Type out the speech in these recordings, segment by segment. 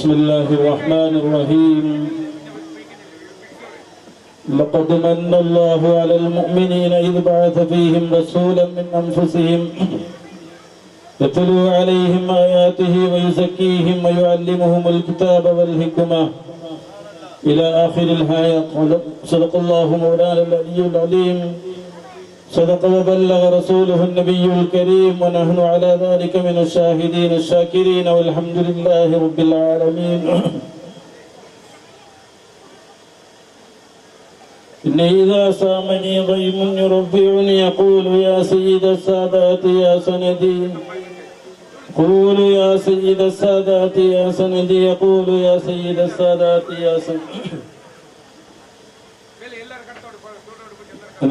بسم الله الرحمن الرحيم. لقد من الله على المؤمنين إذ بعث فيهم رسولا من أنفسهم يتلو عليهم آياته ويزكيهم ويعلمهم الكتاب والحكمة إلى آخر الآية. صدق الله مولانا العلي العظيم. صدق وبلغ رسوله النبي الكريم، ونحن على ذلك من الشاهدين الشاكرين، والحمد لله رب العالمين. إني إذا سامني ضيم يرفعني يقول يا سيد السادات يا سندي، يقول يا سيد السادات يا سندي، يقول يا سيد السادات يا سندي.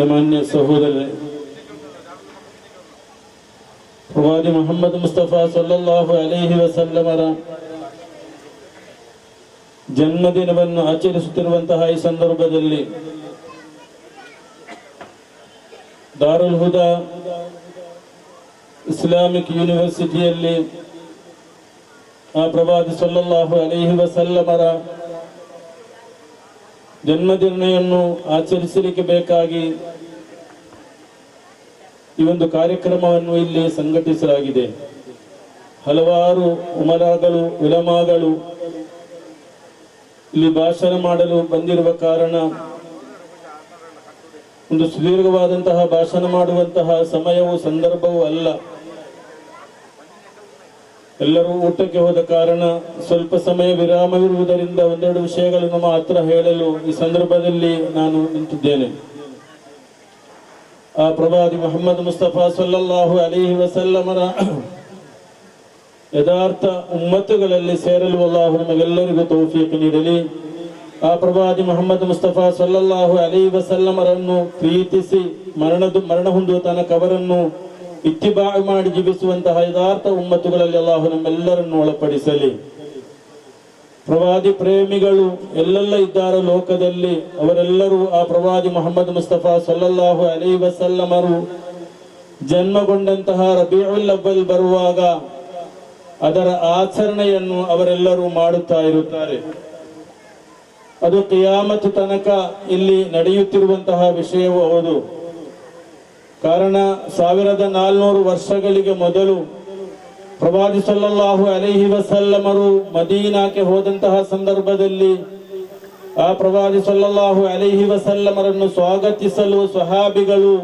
ಮಾನ್ಯ ಸಹೋದರರೇ, ಪ್ರವಾದಿ ಮುಹಮ್ಮದ್ ಮುಸ್ತಫಾ ಸಲ್ಲಲ್ಲಾಹು ಅಲೈಹಿ ವಸಲ್ಲಮರ ಜನ್ಮದಿನವನ್ನು ಆಚರಿಸುತ್ತಿರುವಂತಹ ಈ ಸಂದರ್ಭದಲ್ಲಿ ದಾರುಲ್ ಹುದಾ ಇಸ್ಲಾಮಿಕ್ ಯೂನಿವರ್ಸಿಟಿಯಲ್ಲಿ ಆ ಪ್ರವಾದಿ ಸಲ್ಲಲ್ಲಾಹು ಅಲೈಹಿ ವಸಲ್ಲಮರ ಜನ್ಮದಿನವನ್ನು ಆಚರಿಸಲಿಕ್ಕೆ ಬೇಕಾಗಿ ಈ ಒಂದು ಕಾರ್ಯಕ್ರಮವನ್ನು ಇಲ್ಲಿ ಸಂಘಟಿಸಲಾಗಿದೆ. ಹಲವಾರು ಉಮರಾಗಳು ಉಲಮಾಗಳು ಇಲ್ಲಿ ಭಾಷಣ ಮಾಡಲು ಬಂದಿರುವ ಕಾರಣ ಒಂದು ಸುದೀರ್ಘವಾದಂತಹ ಭಾಷಣ ಮಾಡುವಂತಹ ಸಮಯವೂ ಸಂದರ್ಭವೂ ಅಲ್ಲ. ಎಲ್ಲರೂ ಊಟಕ್ಕೆ ಹೋದ ಕಾರಣ ಸ್ವಲ್ಪ ಸಮಯ ವಿರಾಮವಿರುವುದರಿಂದ ಒಂದೆರಡು ವಿಷಯಗಳನ್ನು ಮಾತ್ರ ಹೇಳಲು ಈ ಸಂದರ್ಭದಲ್ಲಿ ನಾನು ನಿಂತಿದ್ದೇನೆ. ಆ ಪ್ರವಾದಿ ಮುಹಮ್ಮದ್ ಮುಸ್ತಫಾ ಸಲ್ಲಲ್ಲಾಹು ಅಲೈಹಿ ವಸಲ್ಲಮರ ಯಥಾರ್ಥ ಉಮ್ಮತ್ತುಗಳಲ್ಲಿ ಸೇರಲು ಅಲ್ಲಾಹು ನಮಗೆಲ್ಲರಿಗೂ ತೌಫೀಕ್ ನೀಡಲಿ. ಆ ಪ್ರವಾದಿ ಮುಹಮ್ಮದ್ ಮುಸ್ತಫಾ ಸಲ್ಲಲ್ಲಾಹು ಅಲೈಹಿ ವಸಲ್ಲಮರನ್ನು ಪ್ರೀತಿಸಿ ಮರಣ ಹೊಂದುವ ತನಕ ಅವರನ್ನು ಇತ್ತಿಬಾ ಮಾಡಿ ಜೀವಿಸುವಂತಹ ಯಥಾರ್ಥ ಉಮ್ಮತ್ತುಗಳಲ್ಲಿ ಅಲ್ಲಾಹು ನಮ್ಮೆಲ್ಲರನ್ನು ಒಳಪಡಿಸಲಿ. ಪ್ರವಾದಿ ಪ್ರೇಮಿಗಳು ಎಲ್ಲೆಲ್ಲ ಇದ್ದಾರೋ ಲೋಕದಲ್ಲಿ ಅವರೆಲ್ಲರೂ ಆ ಪ್ರವಾದಿ ಮುಹಮ್ಮದ್ ಮುಸ್ತಫಾ ಸಲ್ಲಲ್ಲಾಹು ಅಲೈಹಿ ವಸಲ್ಲಮರು ಜನ್ಮಗೊಂಡಂತಹ ರಬೀಉಲ್ ಅವ್ವಲ್ ಬರುವಾಗ ಅದರ ಆಚರಣೆಯನ್ನು ಅವರೆಲ್ಲರೂ ಮಾಡುತ್ತಾ ಇರುತ್ತಾರೆ. ಅದು ಕಿಯಾಮತ್ ತನಕ ಇಲ್ಲಿ ನಡೆಯುತ್ತಿರುವಂತಹ ವಿಷಯವೂ ಹೌದು. ಕಾರಣ 1400 ವರ್ಷಗಳಿಗೆ ಮೊದಲು ಪ್ರವಾದಿ ಸಲ್ಲಲ್ಲಾಹು ಅಲೈಹಿ ವಸಲ್ಲಮರು ಮದೀನಾಕ್ಕೆ ಹೋದಂತಹ ಸಂದರ್ಭದಲ್ಲಿ ಆ ಪ್ರವಾದಿ ಸಲ್ಲಲ್ಲಾಹು ಅಲೈಹಿ ವಸಲ್ಲಮರನ್ನು ಸ್ವಾಗತಿಸಲು ಸ್ವಹಾಬಿಗಳು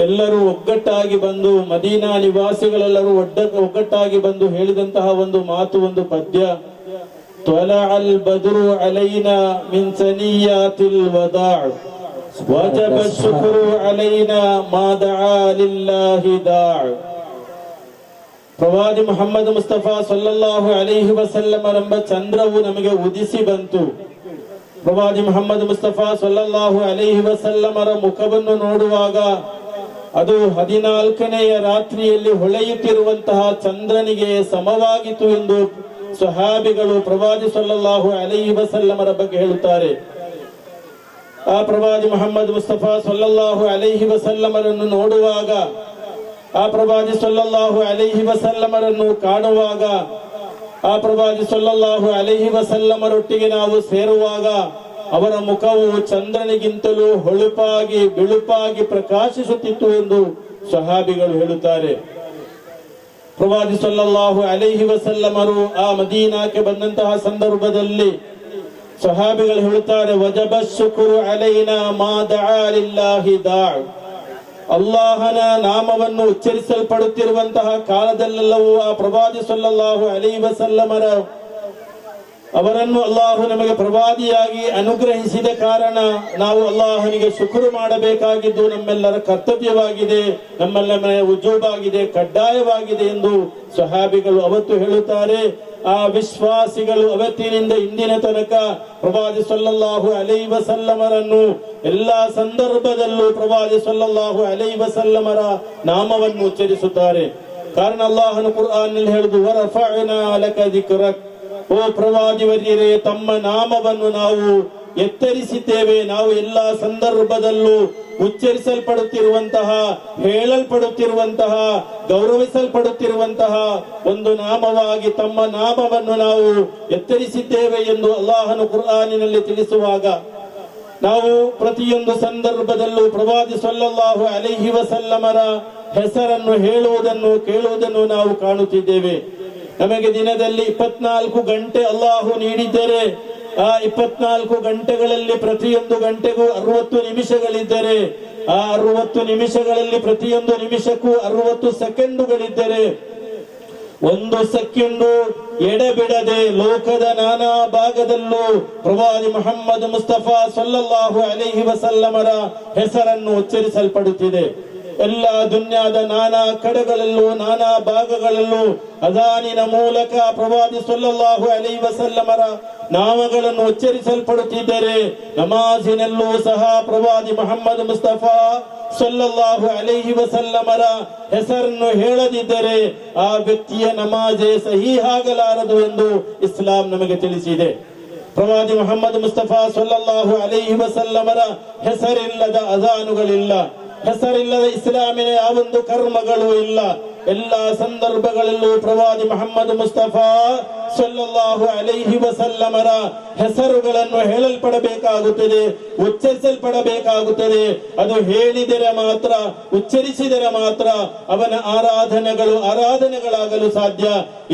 ಎಲ್ಲರೂ ಒಗ್ಗಟ್ಟಾಗಿ ಬಂದು, ಮದೀನಾ ನಿವಾಸಿಗಳೆಲ್ಲರೂ ಒಗ್ಗಟ್ಟಾಗಿ ಬಂದು ಹೇಳಿದಂತಹ ಒಂದು ಮಾತು, ಒಂದು ಪದ್ಯ, ತ್ವಲಅಲ್ ಬದ್ರು ಅಲೈನಾ ಮಿನ್ ಸನಿಯಾತಿಲ್ ವದಾಅ್ ವಜಬ ಶುಕ್ರು ಅಲೈನಾ ಮಾ ದಆ ಲಿಲ್ಲಾಹಿ ದಾಅ್. ಪ್ರವಾದಿ ಮುಹಮ್ಮದ್ ಮುಸ್ತಫಾ ಸಲ್ಲಲ್ಲಾಹು ಅಲೈಹಿ ವಸಲ್ಲಮರೆಂಬ ಚಂದ್ರವು ನಮಗೆ ಉದಿಸಿ ಬಂತು. ಪ್ರವಾದಿ ಮುಹಮ್ಮದ್ ಮುಸ್ತಫಾ ಸಲ್ಲಲ್ಲಾಹು ಅಲೈಹಿ ವಸಲ್ಲಮರ ಮುಖವನ್ನು ನೋಡುವಾಗ ಅದು 14ನೆಯ ರಾತ್ರಿಯಲ್ಲಿ ಹೊಳೆಯುತ್ತಿರುವಂತಹ ಚಂದ್ರನಿಗೆ ಸಮವಾಗಿತ್ತು ಎಂದು ಸ್ವಹಾಬಿಗಳು ಪ್ರವಾದಿ ಸಲ್ಲಲ್ಲಾಹು ಅಲೈಹಿ ವಸಲ್ಲಮರ ಬಗ್ಗೆ ಹೇಳುತ್ತಾರೆ. ಆ ಪ್ರವಾದಿ ಮುಹಮ್ಮದ್ ಮುಸ್ತಫಾ ಸಲ್ಲಲ್ಲಾಹು ಅಲೈಹಿ ವಸಲ್ಲಮರನ್ನು ನೋಡುವಾಗ, ಆ ಪ್ರವಾದಿ ಸಲ್ಲಲ್ಲಾಹು ಅಲೈಹಿ ವಸಲ್ಲಮರನ್ನು ಕಾಣುವಾಗ, ಆ ಪ್ರವಾದಿ ಸಲ್ಲಲ್ಲಾಹು ಅಲೈಹಿ ವಸಲ್ಲಮರೊಟ್ಟಿಗೆ ನಾವು ಸೇರುವಾಗ ಅವರ ಮುಖವು ಚಂದ್ರನಿಗಿಂತಲೂ ಹೊಳಪಾಗಿ ಬಿಳುಪಾಗಿ ಪ್ರಕಾಶಿಸುತ್ತಿತ್ತು ಎಂದು ಸ್ವಹಾಬಿಗಳು ಹೇಳುತ್ತಾರೆ. ಪ್ರವಾದಿ ಸಲ್ಲಲ್ಲಾಹು ಅಲೈಹಿ ವಸಲ್ಲಮರು ಆ ಮದೀನಾಕ್ಕೆ ಬಂದಂತಹ ಸಂದರ್ಭದಲ್ಲಿ ಸ್ವಹಾಬಿಗಳು ಹೇಳುತ್ತಾರೆ, ವಜಬ ಶುಕ್ರು ಅಲೈನಾ ಮಾ ದಆ ಲಿಲ್ಲಾಹಿ ದಾಅ್. ಅಲ್ಲಾಹನ ನಾಮವನ್ನು ಉಚ್ಚರಿಸಲ್ಪಡುತ್ತಿರುವಂತಹ ಕಾಲದಲ್ಲೆಲ್ಲವೂ ಆ ಪ್ರವಾದಿ ಸಲ್ಲಲ್ಲಾಹು ಅಲೈಹಿ ವಸಲ್ಲಮರ ಅವರನ್ನು ಅಲ್ಲಾಹು ನಮಗೆ ಪ್ರವಾದಿಯಾಗಿ ಅನುಗ್ರಹಿಸಿದ ಕಾರಣ ನಾವು ಅಲ್ಲಾಹನಿಗೆ ಶುಕ್ರು ಮಾಡಬೇಕಾಗಿದ್ದು ನಮ್ಮೆಲ್ಲರ ಕರ್ತವ್ಯವಾಗಿದೆ, ನಮ್ಮೆಲ್ಲರ ಉಜೂಬಾಗಿದೆ, ಕಡ್ಡಾಯವಾಗಿದೆ ಎಂದು ಸ್ವಹಾಬಿಗಳು ಅವತ್ತು ಹೇಳುತ್ತಾರೆ. ಆ ವಿಶ್ವಾಸಿಗಳು ಅವತ್ತಿನಿಂದ ಇಂದಿನ ತನಕ ಪ್ರವಾದಿ ಸಲ್ಲಲ್ಲಾಹು ಅಲೈಹಿ ವಸಲ್ಲಮರನ್ನು ಎಲ್ಲಾ ಸಂದರ್ಭದಲ್ಲೂ ಪ್ರವಾದಿ ಸಲ್ಲಲ್ಲಾಹು ಅಲೈಹಿ ವಸಲ್ಲಮರ ನಾಮವನ್ನು ಉಚ್ಚರಿಸುತ್ತಾರೆ. ಕಾರಣ ಅಲ್ಲಾಹನು ಕುರ್ಆನ್ ನಲ್ಲಿ ಹೇಳುದು, ವರಫಅನಾ ಲಕ ದಿಕ್ರಕ್, ಓ ಪ್ರವಾದಿವರ್ಯರೇ, ತಮ್ಮ ನಾಮವನ್ನು ನಾವು ಎತ್ತರಿಸಿದ್ದೇವೆ, ನಾವು ಎಲ್ಲಾ ಸಂದರ್ಭದಲ್ಲೂ ಉಚ್ಚರಿಸಲ್ಪಡುತ್ತಿರುವಂತಹ, ಹೇಳಲ್ಪಡುತ್ತಿರುವಂತಹ, ಗೌರವಿಸಲ್ಪಡುತ್ತಿರುವಂತಹ ಒಂದು ನಾಮವಾಗಿ ತಮ್ಮ ನಾಮವನ್ನು ನಾವು ಎತ್ತರಿಸಿದ್ದೇವೆ ಎಂದು ಅಲ್ಲಾಹನು ಕುರ್ಆನಿನಲ್ಲಿ ತಿಳಿಸುವಾಗ, ನಾವು ಪ್ರತಿಯೊಂದು ಸಂದರ್ಭದಲ್ಲೂ ಪ್ರವಾದಿ ಸಲ್ಲಲ್ಲಾಹು ಅಲೈಹಿ ವಸಲ್ಲಮರ ಹೆಸರನ್ನು ಹೇಳುವುದನ್ನು ಕೇಳುವುದನ್ನು ನಾವು ಕಾಣುತ್ತಿದ್ದೇವೆ. ನಮಗೆ ದಿನದಲ್ಲಿ 24 ಗಂಟೆ ಅಲ್ಲಾಹು ನೀಡಿದ್ದರೆ, ಆ 24 ಗಂಟೆಗಳಲ್ಲಿ ಪ್ರತಿಯೊಂದು ಗಂಟೆಗೂ 60 ನಿಮಿಷಗಳಿದ್ದರೆ, ಆ 60 ನಿಮಿಷಗಳಲ್ಲಿ ಪ್ರತಿಯೊಂದು ನಿಮಿಷಕ್ಕೂ 60 ಸೆಕೆಂಡುಗಳಿದ್ದರೆ, ಒಂದು ಸೆಕೆಂಡು ಎಡೆಬಿಡದೆ ಲೋಕದ ನಾನಾ ಭಾಗದಲ್ಲೂ ಪ್ರವಾದಿ ಮುಹಮ್ಮದ್ ಮುಸ್ತಫಾ ಸಲ್ಲಲ್ಲಾಹು ಅಲೈಹಿ ವಸಲ್ಲಮರ ಹೆಸರನ್ನು ಉಚ್ಚರಿಸಲ್ಪಡುತ್ತಿದೆ. ಎಲ್ಲ ದುನ್ಯಾದ ನಾನಾ ಕಡೆಗಳಲ್ಲೂ ನಾನಾ ಭಾಗಗಳಲ್ಲೂ ಅದಾನಿನ ಮೂಲಕ ಪ್ರವಾದಿ ಸಲ್ಲಲ್ಲಾಹು ಅಲೈಹಿ ವಸಲ್ಲಮರ ನಾಮಗಳನ್ನು ಉಚ್ಚರಿಸಲ್ಪಡುತ್ತಿದ್ದರೆ, ನಮಾಜಿನಲ್ಲೂ ಸಹ ಪ್ರವಾದಿ ಮುಹಮ್ಮದ್ ಮುಸ್ತಫಾ ಸಲ್ಲಲ್ಲಾಹು ಅಲೈಹಿ ವಸಲ್ಲಮರ ಹೆಸರನ್ನು ಹೇಳದಿದ್ದರೆ ಆ ವ್ಯಕ್ತಿಯ ನಮಾಜೆ ಸಹೀಹಾಗಲಾರದು ಎಂದು ಇಸ್ಲಾಂ ನಮಗೆ ತಿಳಿಸಿದೆ. ಪ್ರವಾದಿ ಮುಹಮ್ಮದ್ ಮುಸ್ತಫಾ ಸಲ್ಲಲ್ಲಾಹು ಅಲೈಹಿ ವಸಲ್ಲಮರ ಹೆಸರಿಲ್ಲದ ಅಜಾನುಗಳಿಲ್ಲ, ಹೆಸರಿಲ್ಲದ ಇಸ್ಲಾಮಿನ ಯಾವೊಂದು ಕರ್ಮಗಳು ಇಲ್ಲ. ಎಲ್ಲ ಸಂದರ್ಭಗಳಲ್ಲೂ ಪ್ರವಾದಿ ಮುಹಮ್ಮದ್ ಮುಸ್ತಫಾ ಸಲ್ಲಲ್ಲಾಹು ಅಲೈಹಿ ವಸಲ್ಲಮರ ಹೆಸರುಗಳನ್ನು ಹೇಳಲ್ಪಡಬೇಕಾಗುತ್ತದೆ, ಉಚ್ಚರಿಸಲ್ಪಡಬೇಕಾಗುತ್ತದೆ. ಅದು ಹೇಳಿದರೆ ಮಾತ್ರ, ಉಚ್ಚರಿಸಿದರೆ ಮಾತ್ರ ಅವನ ಆರಾಧನೆಗಳಾಗಲು ಸಾಧ್ಯ.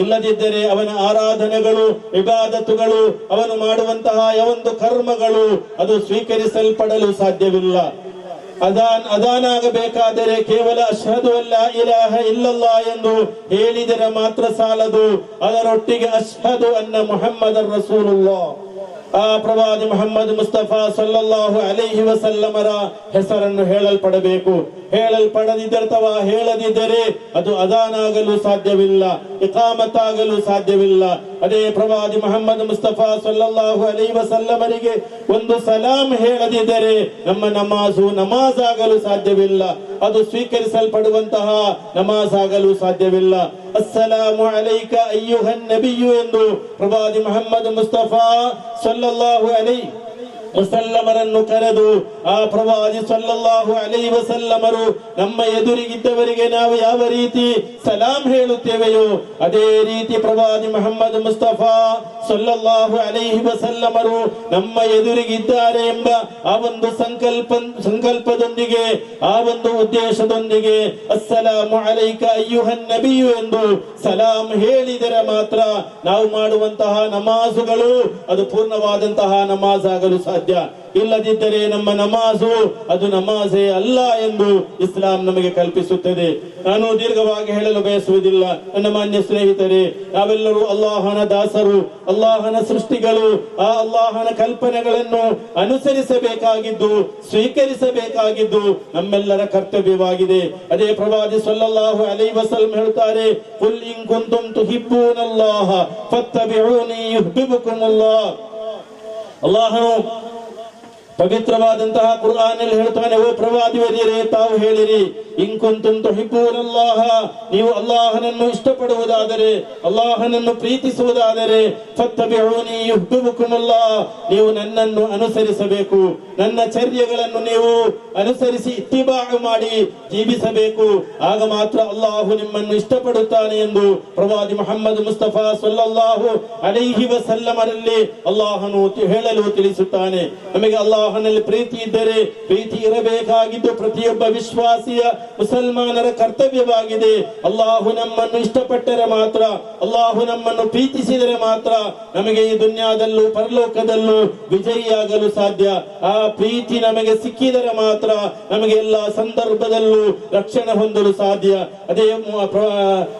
ಇಲ್ಲದಿದ್ದರೆ ಅವನ ಆರಾಧನೆಗಳು, ಇಬಾದತುಗಳು, ಅವನು ಮಾಡುವಂತಹ ಯಾವೊಂದು ಕರ್ಮಗಳು ಅದು ಸ್ವೀಕರಿಸಲ್ಪಡಲು ಸಾಧ್ಯವಿಲ್ಲ. ಅದಾನಾಗಬೇಕಾದರೆ ಕೇವಲ ಅಶ್ಹದು ಅಲ್ಲಾ ಇಲಾಹ ಇಲ್ಲಲ್ಲಾ ಎಂದು ಹೇಳಿದರೆ ಮಾತ್ರ ಸಾಲದು, ಅದರೊಟ್ಟಿಗೆ ಅಶ್ಹದು ಅನ್ನ ಮುಹಮ್ಮದರ್ ರಸೂಲುಲ್ಲಾಹ್, ಆ ಪ್ರವಾದಿ ಮುಹಮ್ಮದ್ ಮುಸ್ತಫಾ ಸಲ್ಲಲ್ಲಾಹು ಅಲೈಹಿ ವಸಲ್ಲಮರ ಹೆಸರನ್ನು ಹೇಳಲ್ಪಡಬೇಕು. ಹೇಳಲ್ಪಡದಿದ್ದರೆ ಅಥವಾ ಹೇಳದಿದ್ದರೆ ಅದು ಅದಾನಾಗಲು ಸಾಧ್ಯವಿಲ್ಲ, ಇಕಾಮತ್ತಾಗಲು ಸಾಧ್ಯವಿಲ್ಲ. ಅದೇ ಪ್ರವಾದಿ ಮುಹಮ್ಮದ್ ಮುಸ್ತಫಾ ಸಲ್ಲಲ್ಲಾಹು ಅಲೈಹಿ ವಸಲ್ಲಮರಿಗೆ ಒಂದು ಸಲಾಂ ಹೇಳದಿದ್ದರೆ ನಮ್ಮ ನಮಾಜ್ ಆಗಲು ಸಾಧ್ಯವಿಲ್ಲ, ಅದು ಸ್ವೀಕರಿಸಲ್ಪಡುವಂತಹ ನಮಾಜ್ ಆಗಲು ಸಾಧ್ಯವಿಲ್ಲ. ಅಸ್ಸಲಾಮು ಅಲೈಕ ಅಯ್ಯುಹನ್ ನಬಿಯು ಎಂದು ಪ್ರವಾದಿ ಮುಹಮ್ಮದ್ ಮುಸ್ತಫಾ ಸಲ್ಲಲ್ಲಾಹು ಅಲೈಹಿ ವಸಲ್ಲಮರನ್ನು ಕರೆದು, ಆ ಪ್ರವಾದಿ ಸಲ್ಲಲ್ಲಾಹು ಅಲೈಹಿ ವಸಲ್ಲಮರು ನಮ್ಮ ಎದುರಿಗಿದ್ದವರಿಗೆ ನಾವು ಯಾವ ರೀತಿ ಸಲಾಂ ಹೇಳುತ್ತೇವೆಯೋ ಅದೇ ರೀತಿ ಪ್ರವಾದಿ ಮುಹಮ್ಮದ್ ಮುಸ್ತಫಾ ಸಲ್ಲಲ್ಲಾಹು ಅಲೈಹಿ ವಸಲ್ಲಮರು ನಮ್ಮ ಎದುರಿಗಿದ್ದಾರೆ ಎಂಬ ಆ ಒಂದು ಸಂಕಲ್ಪದೊಂದಿಗೆ, ಆ ಒಂದು ಉದ್ದೇಶದೊಂದಿಗೆ ಅಸ್ಸಲಾಮು ಅಲೈಕ ಅಯ್ಯುಹನ್ ನಬಿಯು ಎಂದು ಸಲಾಂ ಹೇಳಿದರೆ ಮಾತ್ರ ನಾವು ಮಾಡುವಂತಹ ನಮಾಜುಗಳು ಅದು ಪೂರ್ಣವಾದಂತಹ ನಮಾಜ್ ಆಗಲು ಸಾಧ್ಯ. ಇಲ್ಲದಿದ್ದರೆ ನಮ್ಮ ನಮಾಜು ಅದು ನಮಾಜೇ ಅಲ್ಲ ಎಂದು ಇಸ್ಲಾಂ ನಮಗೆ ಕಲ್ಪಿಸುತ್ತದೆ. ನಾನು ದೀರ್ಘವಾಗಿ ಹೇಳಲು ಬಯಸುವುದಿಲ್ಲ. ನನ್ನ ಮಾನ್ಯ ಸ್ನೇಹಿತರೆ, ನಾವೆಲ್ಲರೂ ಅಲ್ಲಾಹನ ದಾಸರು, ಅಲ್ಲಾಹನ ಸೃಷ್ಟಿಗಳು. ಆ ಅಲ್ಲಾಹನ ಕಲ್ಪನೆಗಳನ್ನು ಅನುಸರಿಸಬೇಕಾಗಿದ್ದು, ಸ್ವೀಕರಿಸಬೇಕಾಗಿದ್ದು ನಮ್ಮೆಲ್ಲರ ಕರ್ತವ್ಯವಾಗಿದೆ. ಅದೇ ಪ್ರವಾದಿ ಸಲ್ಲಲ್ಲಾಹು ಅಲೈಹಿ ವಸಲ್ಲಂ ಹೇಳ್ತಾರೆ, ಕುಲ್ ಇನ್ ಕುಂತುಂ ತುಹಿಬ್ಬೂನಲ್ಲಾಹ ಫತ್ತಬಿಊನಿ ಯುಹ್ಬಿಬುಕುಮುಲ್ಲಾಹ್. ಅಲ್ಲಾಹನು ಪವಿತ್ರವಾದಂತಹ ಕುರ್ಆನಲ್ಲಿ ಹೇಳ್ತಾನೆ, ಓ ಪ್ರವಾದಿವರಿಯರೇ, ತಾವು ಹೇಳಿರಿ, ಇನ್ ಕುಂತುಂ ತುಹಿಬ್ಬೂನಲ್ಲಾಹ, ನೀವು ಅಲ್ಲಾಹನನ್ನು ಇಷ್ಟಪಡುವುದಾದರೆ, ಅಲ್ಲಾಹನನ್ನು ಪ್ರೀತಿಸುವುದಾದರೆ, ಫತ್ತಬಿಊನಿ ಯುಹ್ಬಿಬುಕುಮುಲ್ಲಾಹ್, ನೀವು ನನ್ನನ್ನು ಅನುಸರಿಸಬೇಕು, ನನ್ನ ಚರ್ಯಗಳನ್ನು ನೀವು ಅನುಸರಿಸಿ ಇತ್ತಿಬಾಅ್ ಮಾಡಿ ಜೀವಿಸಬೇಕು. ಆಗ ಮಾತ್ರ ಅಲ್ಲಾಹು ನಿಮ್ಮನ್ನು ಇಷ್ಟಪಡುತ್ತಾನೆ ಎಂದು ಪ್ರವಾದಿ ಮುಹಮ್ಮದ್ ಮುಸ್ತಫಾ ಸಲ್ಲಲ್ಲಾಹು ಅಲೈಹಿ ವಸಲ್ಲಮರಲ್ಲಿ ಅಲ್ಲಾಹನು ಹೇಳಲು ತಿಳಿಸುತ್ತಾನೆ. ನಮಗೆ ಅಲ್ಲಾಹನಲ್ಲಿ ಪ್ರೀತಿ ಇದ್ದರೆ, ಪ್ರೀತಿ ಇರಬೇಕಾಗಿದ್ದು ಪ್ರತಿಯೊಬ್ಬ ವಿಶ್ವಾಸಿಯ ಮುಸಲ್ಮಾನರ ಕರ್ತವ್ಯವಾಗಿದೆ. ಅಲ್ಲಾಹು ನಮ್ಮನ್ನು ಇಷ್ಟಪಟ್ಟರೆ ಮಾತ್ರ, ಅಲ್ಲಾಹು ನಮ್ಮನ್ನು ಪ್ರೀತಿಸಿದರೆ ಮಾತ್ರ ನಮಗೆ ಈ ದುನ್ಯಾದಲ್ಲೂ ಪರಲೋಕದಲ್ಲೂ ವಿಜಯಿಯಾಗಲು ಸಾಧ್ಯ. ಆ ಪ್ರೀತಿ ನಮಗೆ ಸಿಕ್ಕಿದರೆ ಮಾತ್ರ ನಮಗೆ ಎಲ್ಲ ಸಂದರ್ಭದಲ್ಲೂ ರಕ್ಷಣೆ ಹೊಂದಲು ಸಾಧ್ಯ. ಅದೇ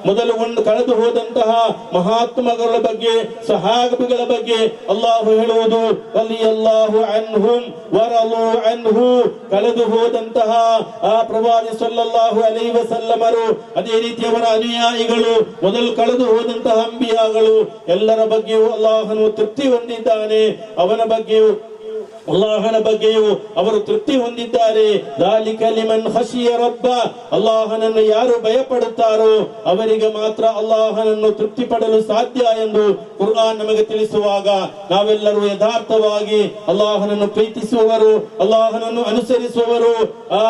ಮೊದಲು ಕಳೆದು ಹೋದಂತಹ ಮಹಾತ್ಮಗಳ ಬಗ್ಗೆ, ಸಹಾಬಿಗಳ ಬಗ್ಗೆ ಅಲ್ಲಾಹು ಹೇಳುವುದು, ರಲಿಯಲ್ಲಾಹು ಅನ್ಹುಂ ವರದು ಅನ್ಹು, ಕಳೆದು ಹೋದಂತಹ ಆ ಪ್ರವಾದಿ ಸಲ್ಲಲ್ಲಾಹು ಅಲೈಹಿ ವಸಲ್ಲಮರು, ಅದೇ ರೀತಿ ಅವರ ಅನುಯಾಯಿಗಳು, ಮೊದಲು ಕಳೆದು ಹೋದಂತಹ ಅಂಬಿಯಾಗಳು, ಎಲ್ಲರ ಬಗ್ಗೆಯೂ ಅಲ್ಲಾಹನು ತೃಪ್ತಿ ಹೊಂದಿದ್ದಾನೆ. ಅವನ ಬಗ್ಗೆಯೂ ಅಲ್ಲಾಹನ ಬಗ್ಗೆಯೂ ಅವರು ತೃಪ್ತಿ ಹೊಂದಿದ್ದಾರೆ. ದಾಲಿಕ ಲಿಮನ್ ಖಶಿಯ ರಬ್ಬ, ಅಲ್ಲಾಹನನ್ನು ಯಾರು ಭಯಪಡುತ್ತಾರೋ ಅವರಿಗೆ ಮಾತ್ರ ಅಲ್ಲಾಹನನ್ನು ತೃಪ್ತಿ ಪಡಲು ಸಾಧ್ಯ ಎಂದು ಕುರ್ಆನ್ ನಮಗೆ ತಿಳಿಸುವಾಗ ನಾವೆಲ್ಲರೂ ಯಥಾರ್ಥವಾಗಿ ಅಲ್ಲಾಹನನ್ನು ಪ್ರೀತಿಸುವವರು, ಅಲ್ಲಾಹನನ್ನು ಅನುಸರಿಸುವವರು. ಆ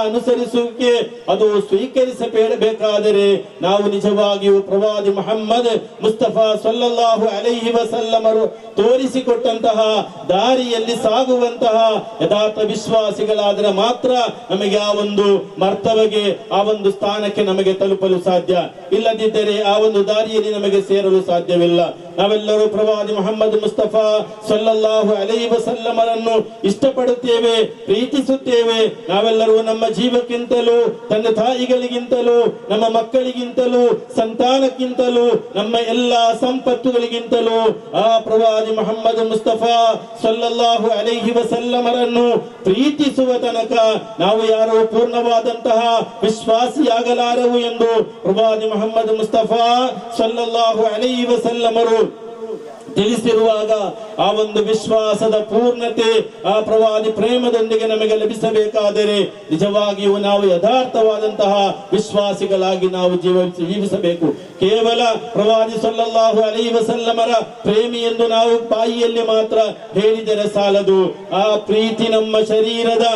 ಅನುಸರಿಸುವಿಕೆ ಅದು ಸ್ವೀಕರಿಸಬೇಕಾದರೆ ನಾವು ನಿಜವಾಗಿಯೂ ಪ್ರವಾದಿ ಮುಹಮ್ಮದ್ ಮುಸ್ತಫಾ ಸಲ್ಲಲ್ಲಾಹು ಅಲೈಹಿ ವಸಲ್ಲಮರು ತೋರಿಸಿಕೊಟ್ಟಂತಹ ದಾರಿಯಲ್ಲಿ ಸಾಗುವಂತಹ ಯಥಾರ್ಥ ವಿಶ್ವಾಸಿಗಳಾದರೆ ಮಾತ್ರ ನಮಗೆ ಆ ಒಂದು ಮರ್ತವೆಗೆ, ಆ ಒಂದು ಸ್ಥಾನಕ್ಕೆ ನಮಗೆ ತಲುಪಲು ಸಾಧ್ಯ. ಇಲ್ಲದಿದ್ದರೆ ಆ ಒಂದು ದಾರಿಯಲ್ಲಿ ನಮಗೆ ಸೇರಲು ಸಾಧ್ಯವಿಲ್ಲ. ನಾವೆಲ್ಲರೂ ಪ್ರವಾದಿ ಮುಹಮ್ಮದ್ ಮುಸ್ತಫಾ ಸಲ್ಲಲ್ಲಾಹು ಅಲೈಹಿ ವಸಲ್ಲಮರನ್ನು ಇಷ್ಟಪಡುತ್ತೇವೆ, ಪ್ರೀತಿಸುತ್ತೇವೆ. ನಾವೆಲ್ಲರೂ ನಮ್ಮ ಜೀವಕ್ಕಿಂತಲೂ, ತಂದೆ ತಾಯಿಗಳಿಗಿಂತಲೂ, ನಮ್ಮ ಮಕ್ಕಳಿಗಿಂತಲೂ, ಸಂತಾನಕ್ಕಿಂತಲೂ, ನಮ್ಮ ಎಲ್ಲಾ ಸಂಪತ್ತುಗಳಿಗಿಂತಲೂ ಆ ಪ್ರವಾದಿ ಮುಹಮ್ಮದ್ ಮುಸ್ತಫಾ ಸಲ್ಲಲ್ಲಾಹು ಅಲೈಹಿ ವಸಲ್ಲಮರನ್ನು ಪ್ರೀತಿಸುವ ತನಕ ನಾವು ಯಾರು ಪೂರ್ಣವಾದಂತಹ ವಿಶ್ವಾಸಿಯಾಗಲಾರೆವು ಎಂದು ಪ್ರವಾದಿ ಮುಹಮ್ಮದ್ ಮುಸ್ತಫಾ ಸಲ್ಲಲ್ಲಾಹು ಅಲೈಹಿ ವಸಲ್ಲಮರು ತಿಳಿಸಿರುವಾಗ ಆ ಒಂದು ವಿಶ್ವಾಸದ ಪೂರ್ಣತೆ ಆ ಪ್ರವಾದಿ ಪ್ರೇಮದೊಂದಿಗೆ ನಮಗೆ ಲಭಿಸಬೇಕಾದರೆ ನಿಜವಾಗಿಯೂ ನಾವು ಯಥಾರ್ಥವಾದಂತಹ ವಿಶ್ವಾಸಿಗಳಾಗಿ ನಾವು ಜೀವಿಸಬೇಕು. ಕೇವಲ ಪ್ರವಾದಿ ಸಲ್ಲಲ್ಲಾಹು ಅಲೈಹಿ ವಸಲ್ಲಮರ ಪ್ರೇಮಿ ಎಂದು ನಾವು ಬಾಯಿಯಲ್ಲಿ ಮಾತ್ರ ಹೇಳಿದರೆ ಸಾಲದು. ಆ ಪ್ರೀತಿ ನಮ್ಮ ಶರೀರದ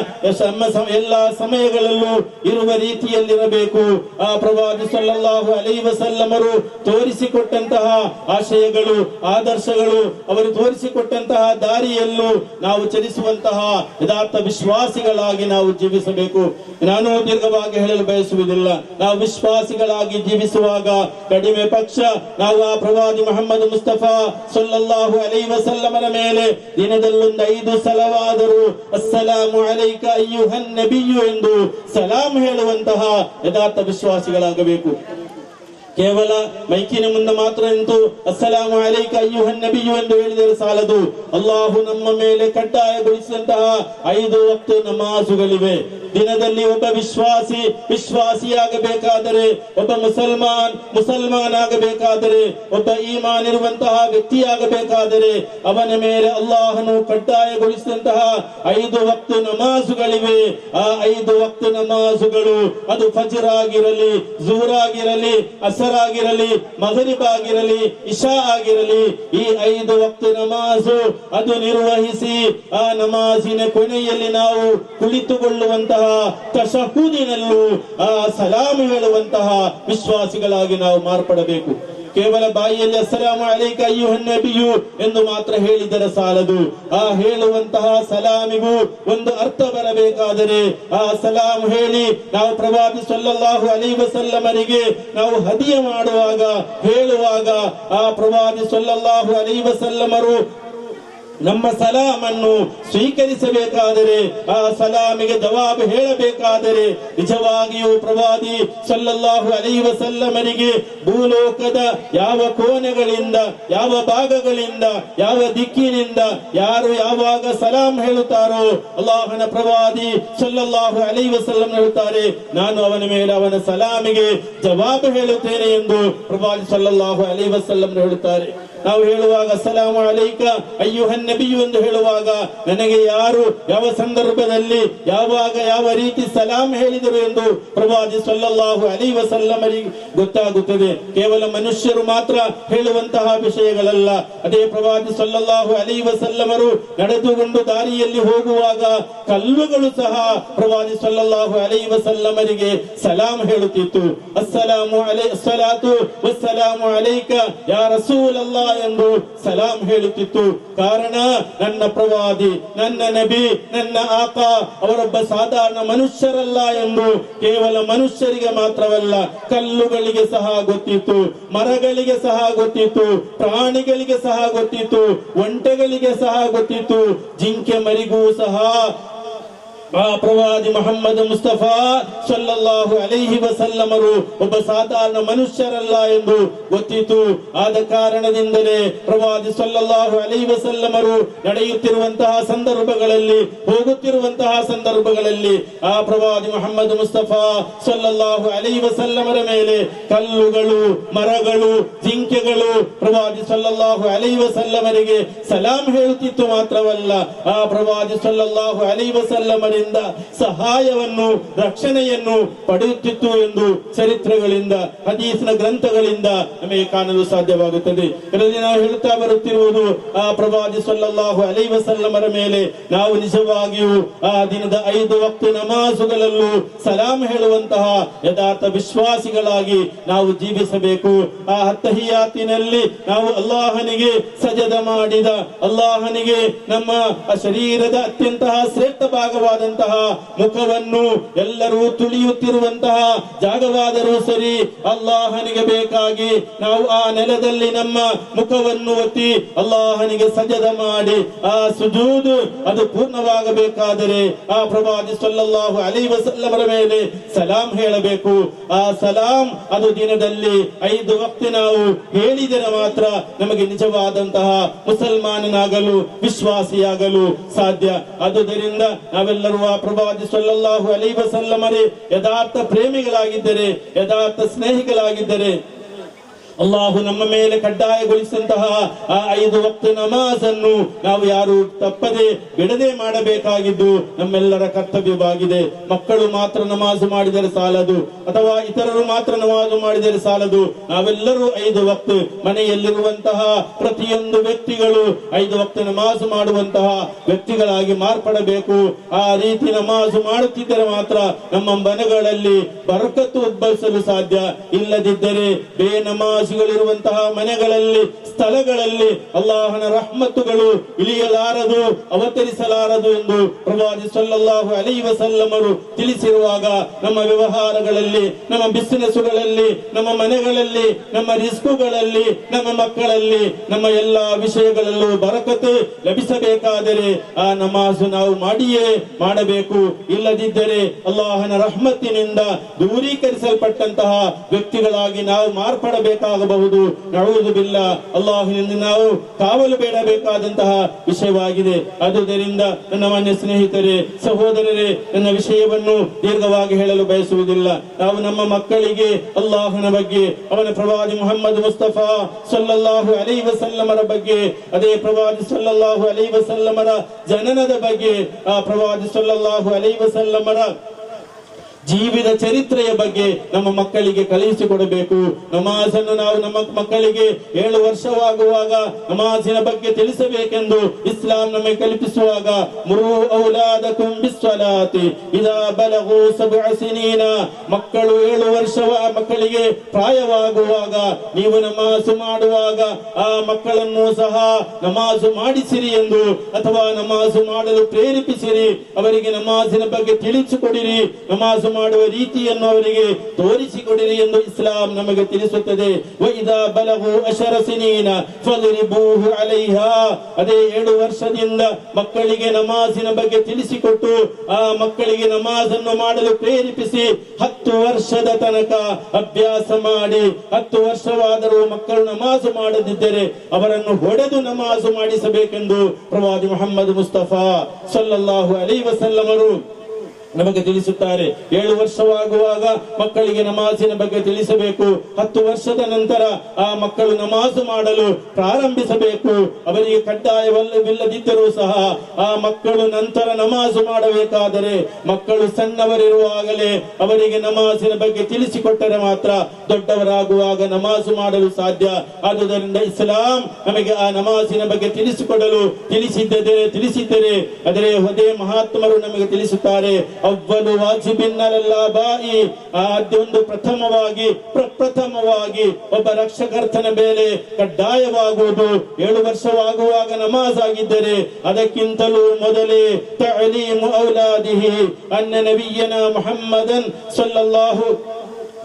ಎಲ್ಲಾ ಸಮಯಗಳಲ್ಲೂ ಇರುವ ರೀತಿಯಲ್ಲಿರಬೇಕು. ಆ ಪ್ರವಾದಿ ಸಲ್ಲಲ್ಲಾಹು ಅಲೈಹಿ ವಸಲ್ಲಮರು ತೋರಿಸಿಕೊಟ್ಟಂತಹ ಆಶಯಗಳು, ಆದರ್ಶಗಳು, ಅವರು ತೋರಿಸಿಕೊಟ್ಟಂತಹ ದಾರಿಯಲ್ಲೂ ನಾವು ಚಲಿಸುವಂತಹ ಯಥಾರ್ಥ ವಿಶ್ವಾಸಿಗಳಾಗಿ ನಾವು ಜೀವಿಸಬೇಕು. ನಾನು ದೀರ್ಘವಾಗಿ ಹೇಳಲು ಬಯಸುವುದಿಲ್ಲ. ನಾವು ವಿಶ್ವಾಸಿಗಳಾಗಿ ಜೀವಿಸುವಾಗ ಕಡಿಮೆ ಪಕ್ಷ ನಾವು ಆ ಪ್ರವಾದಿ ಮುಹಮ್ಮದ್ ಮುಸ್ತಫಾ ಸಲ್ಲಲ್ಲಾಹು ಅಲೈಹಿ ವಸಲ್ಲಮರ ಮೇಲೆ ದಿನದಲ್ಲೊಂದು 5 ಸಲವಾದರೂ ಅಸ್ಸಲಾಮು ಅಲೈಕ ಅಯ್ಯುಹನ್ ನಬಿಯು ಎಂದು ಸಲಾಂ ಹೇಳುವಂತಹ ಯಥಾರ್ಥ ವಿಶ್ವಾಸಿಗಳಾಗಬೇಕು. ಕೇವಲ ಮೈಕಿನ ಮುಂದೆ ಮಾತ್ರ ನಿಂತು ಅಸ್ಸಲಾಮು ಅಲೈಕ ಅಯ್ಯುಹನ್ ನಬಿಯು ಎಂದು ಹೇಳಿದರೆ ಸಾಲದು. ಅಲ್ಲಾಹು ನಮ್ಮ ಮೇಲೆ ಕಡ್ಡಾಯಗೊಳಿಸಿದಂತಹ 5 ವಕ್ತ ನಮಾಜುಗಳಿವೆ. ದಿನದಲ್ಲಿ ಒಬ್ಬ ವಿಶ್ವಾಸಿಯಾಗಬೇಕಾದರೆ, ಒಬ್ಬ ಮುಸಲ್ಮಾನ್ ಆಗಬೇಕಾದರೆ, ಒಬ್ಬ ಈಮಾನ್ ಇರುವಂತಹ ವ್ಯಕ್ತಿಯಾಗಬೇಕಾದರೆ ಅವನ ಮೇಲೆ ಅಲ್ಲಾಹನು ಕಡ್ಡಾಯಗೊಳಿಸಿದಂತಹ 5 ವಕ್ತ ನಮಾಜುಗಳಿವೆ. ಆ 5 ವಕ್ತ ನಮಾಜುಗಳು ಅದು ಫಜ್ರ್ ಆಗಿರಲಿ, ಝುಹರ್ ಆಗಿರಲಿ, ಅಸರ್ ಆಗಿರಲಿ, ಮಗರಿಬ್ ಆಗಿರಲಿ, ಇಶಾ ಆಗಿರಲಿ, ಈ 5 ವಕ್ತ ನಮಾಜು ಅದು ನಿರ್ವಹಿಸಿ ಆ ನಮಾಜಿನ ಕೊನೆಯಲ್ಲಿ ನಾವು ಕುಳಿತುಕೊಳ್ಳುವಂತಹ ತಶಹುದಿನಲ್ಲೂ ಆ ಸಲಾಮ್ ಹೇಳುವಂತಹ ವಿಶ್ವಾಸಿಗಳಾಗಿ ನಾವು ಮಾರ್ಪಡಬೇಕು. ಕೇವಲ ಬಾಯಿಯಲ್ಲಿ ಅಸ್ಸಲಾಮು ಅಲೈಕ ಅಯ್ಯುಹನ್ ನಬಿಯು ಎಂದು ಮಾತ್ರ ಹೇಳಿದರೆ ಸಾಲದು. ಆ ಹೇಳುವಂತಹ ಸಲಾಮಿಗೂ ಒಂದು ಅರ್ಥ ಬರಬೇಕಾದರೆ ಆ ಸಲಾಂ ಹೇಳಿ ನಾವು ಪ್ರವಾದಿ ಸಲ್ಲಲ್ಲಾಹು ಅಲೈಹಿ ವಸಲ್ಲಮರಿಗೆ ನಾವು ಹದಿಯ ಮಾಡುವಾಗ, ಹೇಳುವಾಗ ಆ ಪ್ರವಾದಿ ಸಲ್ಲಲ್ಲಾಹು ಅಲೈಹಿ ವಸಲ್ಲಮರು ನಮ್ಮ ಸಲಾಮನ್ನು ಸ್ವೀಕರಿಸಬೇಕಾದರೆ, ಆ ಸಲಾಮಿಗೆ ಜವಾಬು ಹೇಳಬೇಕಾದರೆ ನಿಜವಾಗಿಯೂ ಪ್ರವಾದಿ ಸಲ್ಲಲ್ಲಾಹು ಅಲೈಹಿ ವಸಲ್ಲಮರಿಗೆ ಭೂಲೋಕದ ಯಾವ ಕೋಣೆಗಳಿಂದ, ಯಾವ ಭಾಗಗಳಿಂದ, ಯಾವ ದಿಕ್ಕಿನಿಂದ ಯಾರು ಯಾವಾಗ ಸಲಾಂ ಹೇಳುತ್ತಾರೋ ಅಲ್ಲಾಹನ ಪ್ರವಾದಿ ಸಲ್ಲಲ್ಲಾಹು ಅಲೈಹಿ ವಸಲ್ಲಂ ಹೇಳುತ್ತಾರೆ, ನಾನು ಅವನ ಮೇಲೆ ಅವನ ಸಲಾಮಿಗೆ ಜವಾಬು ಹೇಳುತ್ತೇನೆ ಎಂದು ಪ್ರವಾದಿ ಸಲ್ಲಲ್ಲಾಹು ಅಲೈಹಿ ವಸಲ್ಲಂ ಹೇಳುತ್ತಾರೆ. ನಾವು ಹೇಳುವಾಗ ಅಸ್ಸಲಾಮು ಅಲೈಕ ಅಯ್ಯುಹನ್ ನಬಿಯು ಎಂದು ಹೇಳುವಾಗ ನನಗೆ ಯಾರು ಯಾವ ಸಂದರ್ಭದಲ್ಲಿ ಯಾವಾಗ ಯಾವ ರೀತಿ ಸಲಾಂ ಹೇಳಿದರು ಎಂದು ಪ್ರವಾದಿ ಸಲ್ಲಲ್ಲಾಹು ಅಲೈಹಿ ವಸಲ್ಲಮರಿಗೆ ಗೊತ್ತಾಗುತ್ತದೆ. ಕೇವಲ ಮನುಷ್ಯರು ಮಾತ್ರ ಹೇಳುವಂತಹ ವಿಷಯಗಳಲ್ಲ. ಅದೇ ಪ್ರವಾದಿ ಸಲ್ಲಲ್ಲಾಹು ಅಲೈಹಿ ವಸಲ್ಲಮರು ನಡೆದುಕೊಂಡು ದಾರಿಯಲ್ಲಿ ಹೋಗುವಾಗ ಕಲ್ಲುಗಳು ಸಹ ಪ್ರವಾದಿ ಸಲ್ಲಲ್ಲಾಹು ಅಲೈಹಿ ವಸಲ್ಲಮರಿಗೆ ಸಲಾಂ ಹೇಳುತ್ತಿತ್ತು. ಅಸ್ಸಲಾತು ವಸ್ಸಲಾಮು ಅಲೈಕ ಯಾ ರಸೂಲಲ್ಲಾಹ್ ಎಂದು ಸಲಾಂ ಹೇಳುತ್ತಿತ್ತು. ಕಾರಣ ನನ್ನ ಪ್ರವಾದಿ, ನನ್ನ ನಬಿ, ನನ್ನ ಆಕಾ ಅವರೊಬ್ಬ ಸಾಧಾರಣ ಮನುಷ್ಯರಲ್ಲ ಎಂದು ಕೇವಲ ಮನುಷ್ಯರಿಗೆ ಮಾತ್ರವಲ್ಲ, ಕಲ್ಲುಗಳಿಗೆ ಸಹ ಗೊತ್ತಿತ್ತು, ಮರಗಳಿಗೆ ಸಹ ಗೊತ್ತಿತ್ತು, ಪ್ರಾಣಿಗಳಿಗೆ ಸಹ ಗೊತ್ತಿತ್ತು, ಒಂಟೆಗಳಿಗೆ ಸಹ ಗೊತ್ತಿತ್ತು, ಜಿಂಕೆ ಮರಿಗೂ ಸಹ ಪ್ರವಾದಿ ಮುಹಮ್ಮದ್ ಮುಸ್ತಫಾ ಸಲ್ಲಲ್ಲಾಹು ಅಲೈಹಿ ವಸಲ್ಲಮರು ಒಬ್ಬ ಸಾಧಾರಣ ಮನುಷ್ಯರಲ್ಲ ಎಂದು ಗೊತ್ತಿತ್ತು. ಆದ ಕಾರಣದಿಂದಲೇ ಪ್ರವಾದಿ ಸಲ್ಲಲ್ಲಾಹು ಅಲೈಹಿ ವಸಲ್ಲಮರು ನಡೆಯುತ್ತಿರುವಂತಹ ಸಂದರ್ಭಗಳಲ್ಲಿ, ಹೋಗುತ್ತಿರುವಂತಹ ಸಂದರ್ಭಗಳಲ್ಲಿ ಆ ಪ್ರವಾದಿ ಮುಹಮ್ಮದ್ ಮುಸ್ತಫಾ ಸಲ್ಲಲ್ಲಾಹು ಅಲೈಹಿ ವಸಲ್ಲಮರ ಮೇಲೆ ಕಲ್ಲುಗಳು, ಮರಗಳು, ಜಿಂಕೆಗಳು ಪ್ರವಾದಿ ಸಲ್ಲಲ್ಲಾಹು ಅಲೈಹಿ ವಸಲ್ಲಮರಿಗೆ ಸಲಾಂ ಹೇಳುತ್ತಿತ್ತು. ಮಾತ್ರವಲ್ಲ, ಆ ಪ್ರವಾದಿ ಸಲ್ಲಲ್ಲಾಹು ಅಲೈಹಿ ವಸಲ್ಲಮರಿಂದ ಸಹಾಯವನ್ನು, ರಕ್ಷಣೆಯನ್ನು ಪಡೆಯುತ್ತಿತ್ತು ಎಂದು ಚರಿತ್ರೆಗಳಿಂದ, ಹದೀಸ್ನ ಗ್ರಂಥಗಳಿಂದ ನಮಗೆ ಕಾಣಲು ಸಾಧ್ಯವಾಗುತ್ತದೆ. ಇದರಲ್ಲಿ ನಾವು ಹೇಳುತ್ತಾ ಬರುತ್ತಿರುವುದು, ಆ ಪ್ರವಾದಿ ಸಲ್ಲಲ್ಲಾಹು ಅಲೈಹಿ ವಸಲ್ಲಮರ ಮೇಲೆ ನಾವು ನಿಜವಾಗಿಯೂ ಆ ದಿನದ 5 ವಕ್ತ ನಮಾಜುಗಳಲ್ಲೂ ಸಲಾಂ ಹೇಳುವಂತಹ ಯಥಾರ್ಥ ವಿಶ್ವಾಸಿಗಳಾಗಿ ನಾವು ಜೀವಿಸಬೇಕು. ಆ ತಹಿಯಾತಿನಲ್ಲಿ ನಾವು ಅಲ್ಲಾಹನಿಗೆ ಸಜದ ಮಾಡಿದ, ಅಲ್ಲಾಹನಿಗೆ ನಮ್ಮ ಶರೀರದ ಅತ್ಯಂತ ಶ್ರೇಷ್ಠ ಭಾಗವಾದಂತಹ ಮುಖವನ್ನು ಎಲ್ಲರೂ ತುಳಿಯುತ್ತಿರುವಂತಹ ಜಾಗವಾದರೂ ಸರಿ, ಅಲ್ಲಾಹನಿಗೆ ಬೇಕಾಗಿ ನಾವು ಆ ನೆಲದಲ್ಲಿ ನಮ್ಮ ಮುಖವನ್ನು ಒತ್ತಿ ಅಲ್ಲಾಹನಿಗೆ ಸಜದ ಮಾಡಿ ಆ ಸುಜೂದ್ ಅದು ಪೂರ್ಣವಾಗಬೇಕಾದರೆ ಆ ಪ್ರವಾದಿ ಸಲ್ಲಲ್ಲಾಹು ಅಲೈಹಿ ವಸಲ್ಲಮರ ಮೇಲೆ ಸಲಾಂ ಹೇಳಬೇಕು. ಆ ಸಲಾಂ ಅದು ದಿನದಲ್ಲಿ 5 ವಕ್ತ ನಾವು ಹೇಳಿದರೆ ಮಾತ್ರ ನಮಗೆ ನಿಜವಾದಂತಹ ಮುಸಲ್ಮಾನನಾಗಲು, ವಿಶ್ವಾಸಿಯಾಗಲು ಸಾಧ್ಯ. ಆದುದರಿಂದ ನಾವೆಲ್ಲರೂ ಆ ಪ್ರವಾದಿ ಸಲ್ಲಲ್ಲಾಹು ಅಲೈಹಿ ವಸಲ್ಲಮರೇ ಯಥಾರ್ಥ ಪ್ರೇಮಿಗಳಾಗಿದ್ದರೆ, ಯಥಾರ್ಥ ಸ್ನೇಹಿಗಳಾಗಿದ್ದರೆ ಅಲ್ಲಾಹು ನಮ್ಮ ಮೇಲೆ ಕಡ್ಡಾಯಗೊಳಿಸಿದಂತಹ ಆ 5 ವಕ್ತ ನಮಾಜನ್ನು ನಾವು ಯಾರು ತಪ್ಪದೆ ಬಿಡದೆ ಮಾಡಬೇಕಾಗಿದ್ದು ನಮ್ಮೆಲ್ಲರ ಕರ್ತವ್ಯವಾಗಿದೆ. ಮಕ್ಕಳು ಮಾತ್ರ ನಮಾಜು ಮಾಡಿದರೆ ಸಾಲದು, ಅಥವಾ ಇತರರು ಮಾತ್ರ ನಮಾಜು ಮಾಡಿದರೆ ಸಾಲದು. ನಾವೆಲ್ಲರೂ 5 ವಕ್ತ, ಮನೆಯಲ್ಲಿರುವಂತಹ ಪ್ರತಿಯೊಂದು ವ್ಯಕ್ತಿಗಳು 5 ವಕ್ತ ನಮಾಜು ಮಾಡುವಂತಹ ವ್ಯಕ್ತಿಗಳಾಗಿ ಮಾರ್ಪಡಬೇಕು. ಆ ರೀತಿ ನಮಾಜು ಮಾಡುತ್ತಿದ್ದರೆ ಮಾತ್ರ ನಮ್ಮ ಮನೆಗಳಲ್ಲಿ ಬರಕತ್ತು ಉದ್ಭವಿಸಲು ಸಾಧ್ಯ. ಇಲ್ಲದಿದ್ದರೆ ಬೇನಮಾಜ್ ಿರುವಂತಹ ಮನೆಗಳಲ್ಲಿ, ಸ್ಥಳಗಳಲ್ಲಿ ಅಲ್ಲಾಹನ ರಹ್ಮತ್ತುಗಳು ಇಳಿಯಲಾರದು, ಅವತರಿಸಲಾರದು ಎಂದು ಪ್ರವಾದಿ ಸಲ್ಲಲ್ಲಾಹು ಅಲೈಹಿ ವಸಲ್ಲಮರು ತಿಳಿಸಿರುವಾಗ ನಮ್ಮ ವ್ಯವಹಾರಗಳಲ್ಲಿ, ನಮ್ಮ ಬಿಸಿನೆಸ್ಸುಗಳಲ್ಲಿ, ನಮ್ಮ ಮನೆಗಳಲ್ಲಿ, ನಮ್ಮ ರಿಸ್ಕುಗಳಲ್ಲಿ, ನಮ್ಮ ಮಕ್ಕಳಲ್ಲಿ, ನಮ್ಮ ಎಲ್ಲಾ ವಿಷಯಗಳಲ್ಲೂ ಬರಕತ್ತು ಲಭಿಸಬೇಕಾದರೆ ಆ ನಮಾಜು ನಾವು ಮಾಡಿಯೇ ಮಾಡಬೇಕು. ಇಲ್ಲದಿದ್ದರೆ ಅಲ್ಲಾಹನ ರಹ್ಮತ್ತಿನಿಂದ ದೂರೀಕರಿಸಲ್ಪಟ್ಟಂತಹ ವ್ಯಕ್ತಿಗಳಾಗಿ ನಾವು ಮಾರ್ಪಡಬೇಕಾಗಬಹುದು. ನಊದು ಬಿಲ್ಲಾ, ಅಲ್ಲಾಹನಿಂದ ನಾವು ಕಾವಲು ಬೇಡಬೇಕಾದಂತಹ ವಿಷಯವಾಗಿದೆ. ಆದುದರಿಂದ ನನ್ನ ಮಾನ್ಯ ಸ್ನೇಹಿತರೆ, ಸಹೋದರರೇ, ನನ್ನ ವಿಷಯವನ್ನು ದೀರ್ಘವಾಗಿ ಹೇಳಲು ಬಯಸುವುದಿಲ್ಲ. ನಾವು ನಮ್ಮ ಮಕ್ಕಳಿಗೆ ಅಲ್ಲಾಹನ ಬಗ್ಗೆ, ಅವನ ಪ್ರವಾದಿ ಮುಹಮ್ಮದ್ ಮುಸ್ತಫಾ ಸಲ್ಲಲ್ಲಾಹು ಅಲೈಹಿ ವಸಲ್ಲಮರ ಬಗ್ಗೆ, ಅದೇ ಪ್ರವಾದಿ ಸಲ್ಲಲ್ಲಾಹು ಅಲೈಹಿ ವಸಲ್ಲಮರ ಜನನದ ಬಗ್ಗೆ, ಆ ಪ್ರವಾದಿ ಸಲ್ಲಲ್ಲಾಹು ಅಲೈಹಿ ವಸಲ್ಲಮರ ಜೀವಿತ ಚರಿತ್ರೆಯ ಬಗ್ಗೆ ನಮ್ಮ ಮಕ್ಕಳಿಗೆ ಕಲಿಸಿಕೊಡಬೇಕು. ನಮಾಜನ್ನು ನಾವು ನಮ್ಮ ಮಕ್ಕಳಿಗೆ 7 ವರ್ಷವಾಗುವಾಗ ನಮಾಜಿನ ಬಗ್ಗೆ ತಿಳಿಸಬೇಕೆಂದು ಇಸ್ಲಾಂ ನಮಗೆ ಕಲ್ಪಿಸುವಾಗ, ಮುರು ಔಲಾದಕುಂ ಬಿಸ್ಸಲಾತಿ ಇದಾ ಬಲಗು 7 ಸಿನೀನ, ಮಕ್ಕಳು 7 ವರ್ಷ ಮಕ್ಕಳಿಗೆ ಪ್ರಾಯವಾಗುವಾಗ ನೀವು ನಮಾಜು ಮಾಡುವಾಗ ಆ ಮಕ್ಕಳನ್ನು ಸಹ ನಮಾಜು ಮಾಡಿಸಿರಿ ಎಂದು, ಅಥವಾ ನಮಾಜು ಮಾಡಲು ಪ್ರೇರೇಪಿಸಿರಿ, ಅವರಿಗೆ ನಮಾಜಿನ ಬಗ್ಗೆ ತಿಳಿಸಿಕೊಡಿರಿ, ನಮಾಜು ಮಾಡುವ ರೀತಿಯನ್ನು ಅವರಿಗೆ ತೋರಿಸಿಕೊಡಿರಿ ಎಂದು ಇಸ್ಲಾಂ ನಮಗೆ ತಿಳಿಸುತ್ತದೆ. ವೈದಾ ಬಲಗು 10 ಸಿನೀನ ಫದ್ರಿಬೂಹು ಅಲೈಹಾ, ಅದೇ 7 ವರ್ಷದಿಂದ ಮಕ್ಕಳಿಗೆ ನಮಾಜಿನ ಬಗ್ಗೆ ತಿಳಿಸಿಕೊಟ್ಟು ಆ ಮಕ್ಕಳಿಗೆ ನಮಾಜನ್ನು ಮಾಡಲು ಪ್ರೇರೇಪಿಸಿ 10 ವರ್ಷದ ತನಕ ಅಭ್ಯಾಸ ಮಾಡಿ, 10 ವರ್ಷವಾದರೂ ಮಕ್ಕಳು ನಮಾಜು ಮಾಡದಿದ್ದರೆ ಅವರನ್ನು ಹೊಡೆದು ನಮಾಜು ಮಾಡಿಸಬೇಕೆಂದು ಪ್ರವಾದಿ ಮುಹಮ್ಮದ್ ಮುಸ್ತಫಾ ಸಲ್ಲಲ್ಲಾಹು ಅಲೈಹಿ ವಸಲ್ಲಮರು ನಮಗೆ ತಿಳಿಸುತ್ತಾರೆ. 7 ವರ್ಷವಾಗುವಾಗ ಮಕ್ಕಳಿಗೆ ನಮಾಜಿನ ಬಗ್ಗೆ ತಿಳಿಸಬೇಕು. 10 ವರ್ಷದ ನಂತರ ಆ ಮಕ್ಕಳು ನಮಾಜು ಮಾಡಲು ಪ್ರಾರಂಭಿಸಬೇಕು. ಅವರಿಗೆ ಕಡ್ಡಾಯವಿಲ್ಲದಿದ್ದರೂ ಸಹ ಆ ಮಕ್ಕಳು ನಂತರ ನಮಾಜು ಮಾಡಬೇಕಾದರೆ ಮಕ್ಕಳು ಸಣ್ಣವರಿರುವಾಗಲೇ ಅವರಿಗೆ ನಮಾಜಿನ ಬಗ್ಗೆ ತಿಳಿಸಿಕೊಟ್ಟರೆ ಮಾತ್ರ ದೊಡ್ಡವರಾಗುವಾಗ ನಮಾಜು ಮಾಡಲು ಸಾಧ್ಯ. ಆದುದರಿಂದ ಇಸ್ಲಾಂ ನಮಗೆ ಆ ನಮಾಜಿನ ಬಗ್ಗೆ ತಿಳಿಸಿಕೊಡಲು ತಿಳಿಸಿದ್ದರೆ ಅದರೇ ಹೊದೇ ಮಹಾತ್ಮರು ನಮಗೆ ತಿಳಿಸುತ್ತಾರೆ. ಅವ್ವಲು ವಾಜಿಬಿನ್ ಅಲಲ್ ಆಬಾಯಿ, ಒಂದು ಪ್ರಪ್ರಥಮವಾಗಿ ಒಬ್ಬ ರಕ್ಷಕರ್ತನ ಮೇಲೆ ಕಡ್ಡಾಯವಾಗುವುದು 7 ವರ್ಷವಾಗುವಾಗ ನಮಾಜ್ ಆಗಿದ್ದರೆ ಅದಕ್ಕಿಂತಲೂ ಮೊದಲೇ ತಅಲೀಮು ಔಲಾದಿಹಿ ಅನ್ನ ನಬಿಯನಾ ಮುಹಮ್ಮದನ್ ಸಲ್ಲಲ್ಲಾಹು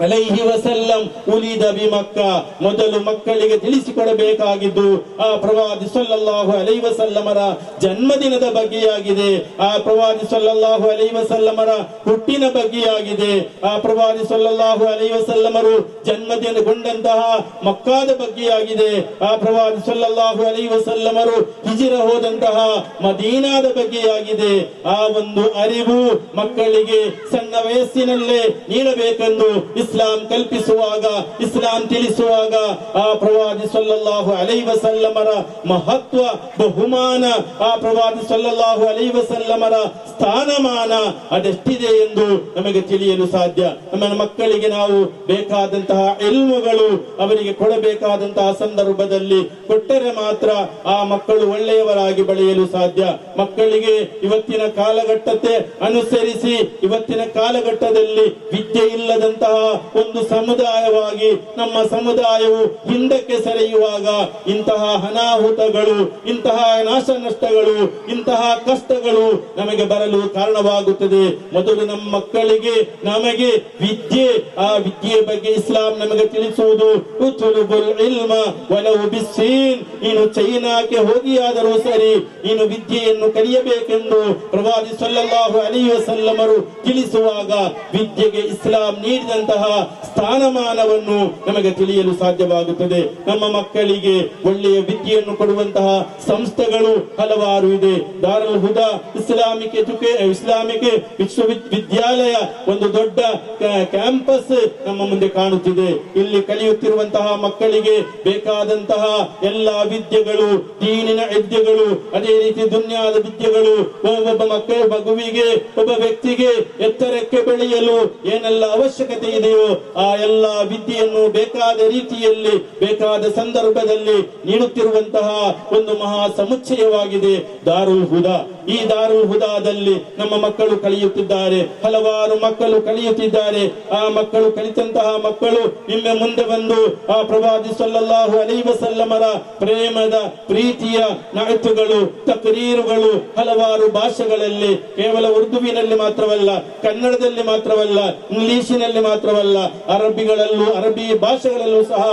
ಅಲೈಹಿ ವಸಲ್ಲಂ ಉಲಿದ ಬಿಮಕ್ಕ, ಮೊದಲು ಮಕ್ಕಳಿಗೆ ತಿಳಿಸಿಕೊಡಬೇಕಾಗಿದ್ದು ಆ ಪ್ರವಾದಿ ಸಲ್ಲಲ್ಲಾಹು ಅಲೈಹಿ ವಸಲ್ಲಮರ ಜನ್ಮದಿನದ ಬಗ್ಗೆಯಾಗಿದೆ. ಆ ಪ್ರವಾದಿ ಸಲ್ಲಲ್ಲಾಹು ಅಲೈಹಿ ವಸಲ್ಲಮರ ಹುಟ್ಟಿನ ಬಗ್ಗೆಯಾಗಿದೆ. ಆ ಪ್ರವಾದಿ ಸಲ್ಲಲ್ಲಾಹು ಅಲೈಹಿ ವಸಲ್ಲಮರು ಜನ್ಮದಿನಗೊಂಡಂತಹ ಮಕ್ಕಾದ ಬಗ್ಗೆಯಾಗಿದೆ. ಆ ಪ್ರವಾದಿ ಸಲ್ಲಲ್ಲಾಹು ಅಲೈಹಿ ವಸಲ್ಲಮರು ಹಿಜಿರ ಹೋದಂತಹ ಮದೀನಾದ ಬಗ್ಗೆಯಾಗಿದೆ. ಆ ಒಂದು ಅರಿವು ಮಕ್ಕಳಿಗೆ ಸಣ್ಣ ವಯಸ್ಸಿನಲ್ಲೇ ನೀಡಬೇಕೆಂದು ಇಸ್ಲಾಂ ಕಲ್ಪಿಸುವಾಗ, ಇಸ್ಲಾಂ ತಿಳಿಸುವಾಗ ಆ ಪ್ರವಾದಿ ಸಲ್ಲಲ್ಲಾಹು ಅಲೈಹಿ ವಸಲ್ಲಮರ ಮಹತ್ವ, ಬಹುಮಾನ, ಆ ಪ್ರವಾದಿ ಸಲ್ಲಲ್ಲಾಹು ಅಲೈಹಿ ವಸಲ್ಲಮರ ಸ್ಥಾನಮಾನ ಅದೆಷ್ಟಿದೆ ಎಂದು ನಮಗೆ ತಿಳಿಯಲು ಸಾಧ್ಯ. ನಮ್ಮ ಮಕ್ಕಳಿಗೆ ನಾವು ಬೇಕಾದಂತಹ ಇಲ್ಮುಗಳು ಅವರಿಗೆ ಕೊಡಬೇಕಾದಂತಹ ಸಂದರ್ಭದಲ್ಲಿ ಕೊಟ್ಟರೆ ಮಾತ್ರ ಆ ಮಕ್ಕಳು ಒಳ್ಳೆಯವರಾಗಿ ಬೆಳೆಯಲು ಸಾಧ್ಯ. ಮಕ್ಕಳಿಗೆ ಇವತ್ತಿನ ಕಾಲಘಟ್ಟತೆ ಅನುಸರಿಸಿ ಇವತ್ತಿನ ಕಾಲಘಟ್ಟದಲ್ಲಿ ವಿದ್ಯೆ ಇಲ್ಲದಂತಹ ಒಂದು ಸಮುದಾಯವಾಗಿ ನಮ್ಮ ಸಮುದಾಯವು ಹಿಂದಕ್ಕೆ ಸರಿಯುವಾಗ ಇಂತಹ ಅನಾಹುತಗಳು, ಇಂತಹ ನಾಶ ನಷ್ಟಗಳು, ಇಂತಹ ಕಷ್ಟಗಳು ನಮಗೆ ಬರಲು ಕಾರಣವಾಗುತ್ತದೆ. ಮೊದಲು ನಮ್ಮ ಮಕ್ಕಳಿಗೆ ನಮಗೆ ವಿದ್ಯೆ, ಆ ವಿದ್ಯೆಯ ಬಗ್ಗೆ ಇಸ್ಲಾಂ ನಮಗೆ ತಿಳಿಸುವುದು ಉತುಲುಬುಲ್ ಇಲ್ಮ ವಲೌ ಬಿಸ್ಸೀನ್, ನೀನು ಚೈನಾಕ್ಕೆ ಹೋಗಿಯಾದರೂ ಸರಿ ನೀನು ವಿದ್ಯೆಯನ್ನು ಕಲಿಯಬೇಕೆಂದು ಪ್ರವಾದಿ ಸಲ್ಲಲ್ಲಾಹು ಅಲೈಹಿ ವಸಲ್ಲಮರು ತಿಳಿಸುವಾಗ ವಿದ್ಯೆಗೆ ಇಸ್ಲಾಂ ನೀಡಿದಂತಹ ಸ್ಥಾನಮಾನವನ್ನು ನಮಗೆ ತಿಳಿಯಲು ಸಾಧ್ಯವಾಗುತ್ತದೆ. ನಮ್ಮ ಮಕ್ಕಳಿಗೆ ಒಳ್ಳೆಯ ವಿದ್ಯೆಯನ್ನು ಕೊಡುವಂತಹ ಸಂಸ್ಥೆಗಳು ಹಲವಾರು ಇದೆ. ದಾರುಲ್ ಹುದಾ ಇಸ್ಲಾಮಿಕ್ ವಿಶ್ವವಿದ್ಯಾಲಯ ಒಂದು ದೊಡ್ಡ ಕ್ಯಾಂಪಸ್ ನಮ್ಮ ಮುಂದೆ ಕಾಣುತ್ತಿದೆ. ಇಲ್ಲಿ ಕಲಿಯುತ್ತಿರುವಂತಹ ಮಕ್ಕಳಿಗೆ ಬೇಕಾದಂತಹ ಎಲ್ಲಾ ವಿದ್ಯೆಗಳು, ದೀನಿನ ವಿದ್ಯೆಗಳು, ಅದೇ ರೀತಿ ದುನ್ಯಾದ ವಿದ್ಯೆಗಳು, ಒಬ್ಬ ಮಗುವಿಗೆ, ಒಬ್ಬ ವ್ಯಕ್ತಿಗೆ ಎತ್ತರಕ್ಕೆ ಬೆಳೆಯಲು ಏನೆಲ್ಲ ಅವಶ್ಯಕತೆ ಇದೆಯೋ ಆ ಎಲ್ಲಾ ವಿದ್ಯೆಯನ್ನು ಬೇಕಾದ ರೀತಿಯಲ್ಲಿ ಬೇಕಾದ ಸಂದರ್ಭದಲ್ಲಿ ನೀಡುತ್ತಿರುವಂತಹ ಒಂದು ಮಹಾ ಸಮುಚ್ಚಯವಾಗಿದೆ ದಾರುಲ್ ಹುದಾ. ಈ ದಾರುಲ್ ಹುದಾದಲ್ಲಿ ನಮ್ಮ ಮಕ್ಕಳು ಕಲಿಯುತ್ತಿದ್ದಾರೆ, ಹಲವಾರು ಮಕ್ಕಳು ಕಲಿಯುತ್ತಿದ್ದಾರೆ. ಆ ಮಕ್ಕಳು ಕಲಿತಂತಹ ಮಕ್ಕಳು ಇನ್ನು ಮುಂದೆ ಬಂದು ಆ ಪ್ರವಾದಿ ಸಲ್ಲಲ್ಲಾಹು ಅಲೈಹಿ ವಸಲ್ಲಮರ ಪ್ರೇಮದ, ಪ್ರೀತಿಯ ನಾಯತುಗಳು, ತಕ್ರೀರುಗಳು ಹಲವಾರು ಭಾಷೆಗಳಲ್ಲಿ, ಕೇವಲ ಉರ್ದುವಿನಲ್ಲಿ ಮಾತ್ರವಲ್ಲ, ಕನ್ನಡದಲ್ಲಿ ಮಾತ್ರವಲ್ಲ, ಇಂಗ್ಲಿಷಿನಲ್ಲಿ ಮಾತ್ರವಲ್ಲ, ಅರಬಿಗಳಲ್ಲೂ, ಅರಬಿ ಭಾಷೆಗಳಲ್ಲೂ ಸಹ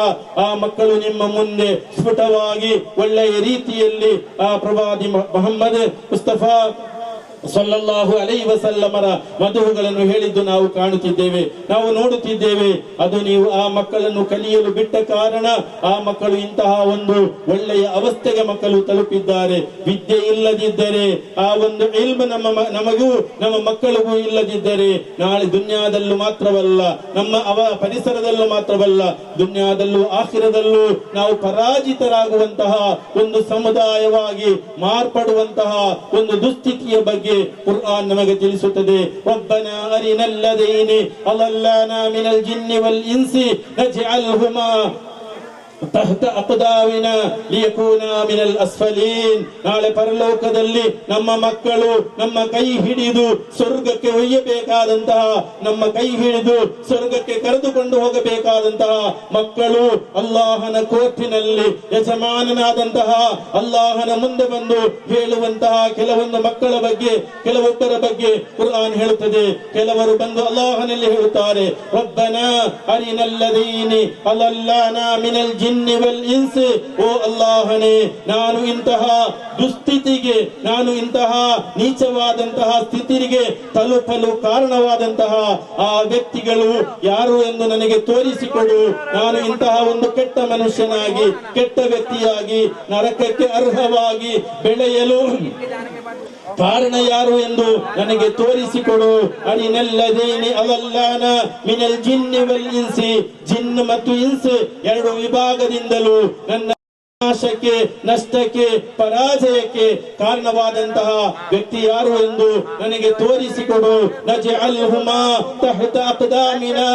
ಆ ಮಕ್ಕಳು ನಿಮ್ಮ ಮುಂದೆ ಸ್ಫುಟವಾಗಿ ಒಳ್ಳೆಯ ರೀತಿಯಲ್ಲಿ ಆ ಪ್ರವಾದಿ ಮುಹಮ್ಮದ್ ಮುಸ್ತಫಾ ಸಲ್ಲಲ್ಲಾಹು ಅಲೈಹಿ ವಸಲ್ಲಮರ ಮಧುಗಳನ್ನು ಹೇಳಿದ್ದು ನಾವು ಕಾಣುತ್ತಿದ್ದೇವೆ, ನಾವು ನೋಡುತ್ತಿದ್ದೇವೆ. ಅದು ನೀವು ಆ ಮಕ್ಕಳನ್ನು ಕಲಿಯಲು ಬಿಟ್ಟ ಕಾರಣ ಆ ಮಕ್ಕಳು ಇಂತಹ ಒಂದು ಒಳ್ಳೆಯ ಅವಸ್ಥೆಗೆ ಮಕ್ಕಳು ತಲುಪಿದ್ದಾರೆ. ವಿದ್ಯೆ ಇಲ್ಲದಿದ್ದರೆ, ಆ ಒಂದು ಇಲ್ಮ ನಮಗೂ ನಮ್ಮ ಮಕ್ಕಳಿಗೂ ಇಲ್ಲದಿದ್ದರೆ ನಾಳೆ ದುನ್ಯಾದಲ್ಲೂ ಮಾತ್ರವಲ್ಲ, ನಮ್ಮ ಪರಿಸರದಲ್ಲೂ ಮಾತ್ರವಲ್ಲ, ದುನ್ಯಾದಲ್ಲೂ ಆಖಿರದಲ್ಲೂ ನಾವು ಪರಾಜಿತರಾಗುವಂತಹ ಒಂದು ಸಮುದಾಯವಾಗಿ ಮಾರ್ಪಡುವಂತಹ ಒಂದು ದುಸ್ಥಿತಿಯ ಬಗ್ಗೆ ಕುರ್ಆನ್ ನಮಗೆ ತಿಳಿಸುತ್ತದೆ. ರಬ್ಬನಾ ಅರಿನಲ್ ಲದೈನಿ ಅಲಲ್ಲಾನಾ ಮಿನಲ್ ಜಿನ್ನಿ ವಲ್ ಇನ್ಸಿ ನಜ್ಅಲ್ಹುಮಾ ತಹತ ಅಕ್ದಾವಿನ ಲಿಯಕೂನಾ ಮಿನಲ್ ಅಸ್ಫಲೀನ್. ನಾಳೆ ಪರಲೋಕದಲ್ಲಿ ನಮ್ಮ ಮಕ್ಕಳು ನಮ್ಮ ಕೈ ಹಿಡಿದು ಸ್ವರ್ಗಕ್ಕೆ ಒಯ್ಯಬೇಕಾದಂತಹ, ನಮ್ಮ ಕೈ ಹಿಡಿದು ಸ್ವರ್ಗಕ್ಕೆ ಕರೆದುಕೊಂಡು ಹೋಗಬೇಕಾದಂತಹ ಮಕ್ಕಳು ಅಲ್ಲಾಹನ ಕೋರ್ಟಿನಲ್ಲಿ ಯಜಮಾನನಾದಂತಹ ಅಲ್ಲಾಹನ ಮುಂದೆ ಬಂದು ಹೇಳುವಂತಹ ಕೆಲವೊಂದು ಮಕ್ಕಳ ಬಗ್ಗೆ, ಕೆಲವೊಬ್ಬರ ಬಗ್ಗೆ ಕುರ್ಆನ್ ಹೇಳುತ್ತದೆ. ಕೆಲವರು ಬಂದು ಅಲ್ಲಾಹನಲ್ಲಿ ಹೇಳುತ್ತಾರೆ, ರಬ್ಬನಾ ಅರಿನಲ್ ಲದೈನಿ ಅಲಲ್ಲಾನಾ ಮಿನಲ್ ಜಿನ್ನಿ ವಲ್ ಇನ್ಸ್. ಓ ಅಲ್ಲಾಹನೇ, ನಾನು ಇಂತಹ ದುಸ್ಥಿತಿಗೆ, ನಾನು ಇಂತಹ ನೀಚವಾದಂತಹ ಸ್ಥಿತಿಗೆ ತಲುಪಲು ಕಾರಣವಾದಂತಹ ಆ ವ್ಯಕ್ತಿಗಳು ಯಾರು ಎಂದು ನನಗೆ ತೋರಿಸಿಕೊಡು. ನಾನು ಇಂತಹ ಒಂದು ಕೆಟ್ಟ ಮನುಷ್ಯನಾಗಿ, ಕೆಟ್ಟ ವ್ಯಕ್ತಿಯಾಗಿ ನರಕಕ್ಕೆ ಅರ್ಹವಾಗಿ ಬೆಳೆಯಲು ಕಾರಣ ಯಾರು ಎಂದು ನನಗೆ ತೋರಿಸಿಕೊಡು. ಅರಿನಲ್ಲದೇನಿ ಅಲಲ್ಲಾನ ಮಿನಲ್ ಜಿನ್ನಿ ವಲ್ ಇನ್ಸಿ. ಜಿನ್ ಮತ್ತು ಇನ್ಸ್ ಎರಡು ವಿಭಾಗದಿಂದಲೂ ನನ್ನ ನಾಶಕ್ಕೆ, ನಷ್ಟಕ್ಕೆ, ಪರಾಜಯಕ್ಕೆ ಕಾರಣವಾದಂತಹ ವ್ಯಕ್ತಿ ಯಾರು ಎಂದು ನನಗೆ ತೋರಿಸಿಕೊಡು. ನಜ್ಅಲ್ಹುಮಾ ತಹತ ಅಕ್ದಾಮಿನಾ.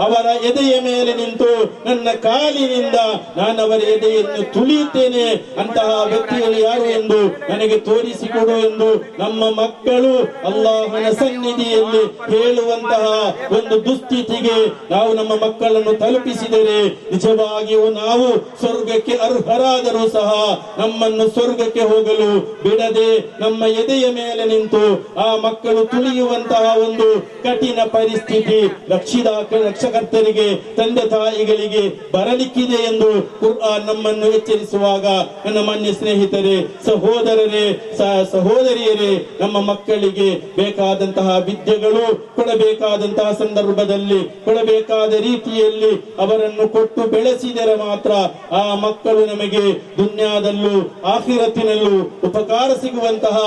ಅವರ ಎದೆಯ ಮೇಲೆ ನಿಂತು ನನ್ನ ಕಾಲಿನಿಂದ ನಾನು ಅವರ ಎದೆಯನ್ನು ತುಳಿಯುತ್ತೇನೆ. ಅಂತಹ ವ್ಯಕ್ತಿಗಳು ಯಾರು ಎಂದು ನನಗೆ ತೋರಿಸಿಕೊಡು ಎಂದು ನಮ್ಮ ಮಕ್ಕಳು ಅಲ್ಲಾಹನ ಸನ್ನಿಧಿಯಲ್ಲಿ ಹೇಳುವಂತಹ ಒಂದು ದುಸ್ಥಿತಿಗೆ ನಾವು ನಮ್ಮ ಮಕ್ಕಳನ್ನು ತಲುಪಿಸಿದರೆ ನಿಜವಾಗಿಯೂ ನಾವು ಸ್ವರ್ಗಕ್ಕೆ ಅರ್ಹರಾಗಿ ಮಕ್ಕಳಾದರೂ ಸಹ ನಮ್ಮನ್ನು ಸ್ವರ್ಗಕ್ಕೆ ಹೋಗಲು ಬಿಡದೆ ನಮ್ಮ ಎದೆಯ ಮೇಲೆ ನಿಂತು ಆ ಮಕ್ಕಳು ತುಳಿಯುವಂತಹ ಒಂದು ಕಠಿಣ ಪರಿಸ್ಥಿತಿ ರಕ್ಷಕರ್ತರಿಗೆ ತಂದೆ ತಾಯಿಗಳಿಗೆ ಬರಲಿಕ್ಕಿದೆ ಎಂದು ಕುರ್ಆನ್ ನಮ್ಮನ್ನು ಎಚ್ಚರಿಸುವಾಗ ನನ್ನ ಮಾನ್ಯ ಸ್ನೇಹಿತರೆ, ಸಹೋದರರೇ, ಸಹೋದರಿಯರೇ, ನಮ್ಮ ಮಕ್ಕಳಿಗೆ ಬೇಕಾದಂತಹ ವಿದ್ಯೆಗಳು ಕೊಡಬೇಕಾದಂತಹ ಸಂದರ್ಭದಲ್ಲಿ ಕೊಡಬೇಕಾದ ರೀತಿಯಲ್ಲಿ ಅವರನ್ನು ಕೊಟ್ಟು ಬೆಳೆಸಿದರೆ ಮಾತ್ರ ಆ ಮಕ್ಕಳು ನಮಗೆ ದುನ್ಯಾದಲ್ಲೂ ಆಖಿರತಿನಲ್ಲೂ ಉಪಕಾರ ಸಿಗುವಂತಹ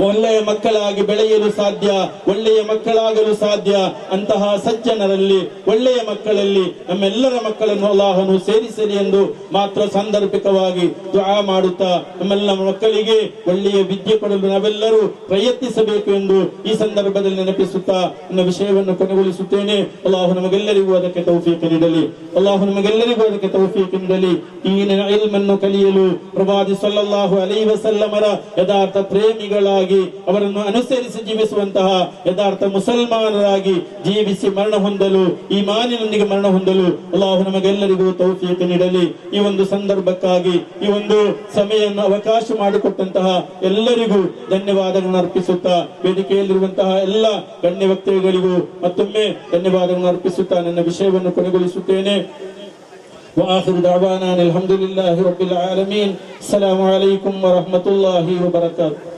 ಒಳ್ಳೆಯ ಮಕ್ಕಳಾಗಿ ಬೆಳೆಯಲು ಸಾಧ್ಯ, ಒಳ್ಳೆಯ ಮಕ್ಕಳಾಗಲು ಸಾಧ್ಯ. ಅಂತಹ ಸಜ್ಜನರಲ್ಲಿ, ಒಳ್ಳೆಯ ಮಕ್ಕಳಲ್ಲಿ ನಮ್ಮೆಲ್ಲರ ಮಕ್ಕಳನ್ನು ಅಲ್ಲಾಹನು ಸೇರಿಸಲಿ ಎಂದು ಮಾತ್ರ ಸಾಂದರ್ಭಿಕವಾಗಿ ದುಆ ಮಾಡುತ್ತಾ ನಮ್ಮೆಲ್ಲ ಮಕ್ಕಳಿಗೆ ಒಳ್ಳೆಯ ವಿದ್ಯೆ ಕೊಡಲು ನಾವೆಲ್ಲರೂ ಪ್ರಯತ್ನಿಸಬೇಕು ಎಂದು ಈ ಸಂದರ್ಭದಲ್ಲಿ ನೆನಪಿಸುತ್ತಾ ನನ್ನ ವಿಷಯವನ್ನು ಕೊನೆಗೊಳಿಸುತ್ತೇನೆ. ಅಲ್ಲಾಹು ನಮಗೆಲ್ಲರಿಗೂ ಅದಕ್ಕೆ ತೌಫೀಕ್ ನೀಡಲಿ. ಅಲ್ಲಾಹು ನಮಗೆಲ್ಲರಿಗೂ ಅದಕ್ಕೆ ತೌಫೀಕ್ ನೀಡಲಿ. ಈ ಇಲ್ಮನ್ನು ಕಲಿಯಲು ಪ್ರವಾದಿ ಸಲ್ಲಲ್ಲಾಹು ಅಲೈಹಿ ವಸಲ್ಲಮರ ಯಥಾರ್ಥ ಪ್ರೇಮಿಗಳಾಗಿ ಅವರನ್ನು ಅನುಸರಿಸಿ ಜೀವಿಸುವಂತಹ ಯಥಾರ್ಥ ಮುಸಲ್ಮಾನರಾಗಿ ಜೀವಿಸಿ ಮರಣ ಹೊಂದಲು, ಈಮಾನಿನೊಂದಿಗೆ ಮರಣ ಹೊಂದಲು ಅಲ್ಲಾಹು ನಮಗೆಲ್ಲರಿಗೂ ತೌಫೀಕ್ ನೀಡಲಿ. ಈ ಒಂದು ಸಂದರ್ಭಕ್ಕಾಗಿ, ಈ ಒಂದು ಸಮಯವನ್ನು ಅವಕಾಶ ಮಾಡಿಕೊಟ್ಟಂತಹ ಎಲ್ಲರಿಗೂ ಧನ್ಯವಾದಗಳನ್ನು ಅರ್ಪಿಸುತ್ತಾ, ವೇದಿಕೆಯಲ್ಲಿರುವಂತಹ ಎಲ್ಲ ಗಣ್ಯ ವ್ಯಕ್ತಿಗಳಿಗೂ ಮತ್ತೊಮ್ಮೆ ಧನ್ಯವಾದಗಳನ್ನು ಅರ್ಪಿಸುತ್ತಾ ನನ್ನ ವಿಷಯವನ್ನು ಕೊನೆಗೊಳಿಸುತ್ತೇನೆ. وآخر دعوانا الحمد لله رب العالمين. السلام عليكم ورحمة الله وبركاته.